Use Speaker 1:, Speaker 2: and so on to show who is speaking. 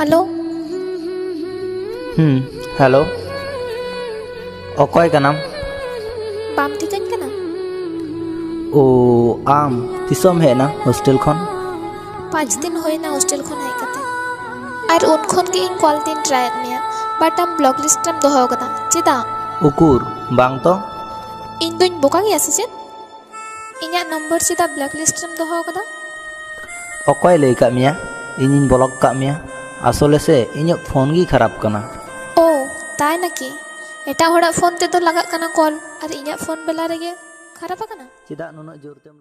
Speaker 1: hello
Speaker 2: hello अकय कनाम
Speaker 1: balm ठिकान कना
Speaker 2: ओ आम तिसम हेना hostel खन
Speaker 1: 5 दिन होना हॉस्टेल खन हेज कते और उन खन के इन कॉल दिन ट्राई में बट आम ब्लॉक लिस्ट एम दोहो कदा चेदा
Speaker 2: उकुर बांग तो
Speaker 1: इन दुन बोका गया से चेद इन्या नंबर चेदा ब्लॉक लिस्ट एम दोहो कदा
Speaker 2: अकय लई का मिया इनिन ब्लॉक का मिया आसले से इᱧ फोन गी खराब कना
Speaker 1: ओ ताई नकी एटा होड़ा फोन ते तो लगा कना कॉल और इन्या फोन बेला रेगे खराब कना
Speaker 2: चेदा नुना जोर तेम